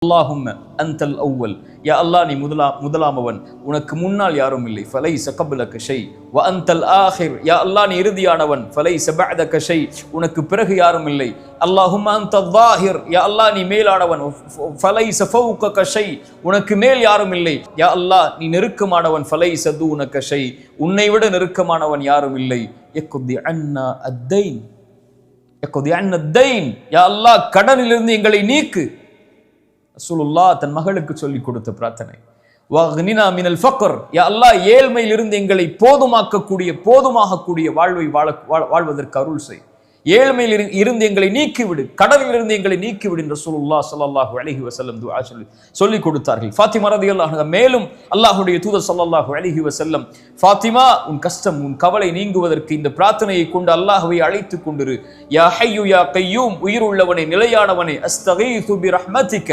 அல்லாஹும்ம அன்தல் அவ்வல், யா அல்லாஹ் நீ முதலாமவன், உனக்கு முன்னால் யாரும் இல்லை. ஃபலைஸ கப்லக ஷை வ அன்தல் ஆஹிர், யா அல்லாஹ் நீ இறுதியானவன். ஃபலைஸ பஅதக ஷை, உனக்கு பிறகு யாரும் இல்லை. அல்லாஹும்ம அன்தல் ஸாஹிர், யா அல்லாஹ் நீ மேலானவன். ஃபலைஸ ஃபௌகக ஷை, உனக்கு மேல் யாரும் இல்லை. யா அல்லாஹ் நீ நெருக்கமானவன். ஃபலைஸ தூனக ஷை, உன்னை விட நெருக்கமானவன் யாரும் இல்லை. யக்தி அன்னா அத்தைன், யக்தி அன்னா அத்தைன், யா அல்லாஹ் கடனிலிருந்து எங்களை நீக்கு. ரசூலுல்லாஹ் தன் மகளுக்கு சொல்லிக் கொடுத்த பிரார்த்தனை. வக்னினா மினல் ஃபக்ர், யா அல்லாஹ் ஏழ்மையிலிருந்து எங்களை போதுமாகக்கூடிய வாழ்வை வாழ்வதற்கு அருள் செய். ஏழ்மையில் இருந்து எங்களை நீக்கிவிடு, கடலிலிருந்து எங்களை நீக்கிவிடு என்று ரசூலுல்லாஹ் ஸல்லல்லாஹு அலைஹி வஸல்லம் துஆ சொல்லிக் கொடுத்தார்கள். ஃபாத்திமா ரலியல்லாஹு அன்ஹா மேலும் அல்லாஹ்வுடைய தூதர் ஸல்லல்லாஹு அலைஹி வஸல்லம், ஃபாத்திமா உன் கஷ்டம் உன் கவலை நீங்குவதற்கு இந்த பிரார்த்தனையை கொண்டு அல்லாஹ்வை அழைத்துக் கொண்டிரு. யா ஹய்யு யா கய்யூம், உயிர் உள்ளவனே நிலையானவனே, அஸ்தகீது பிரஹ்மதிக,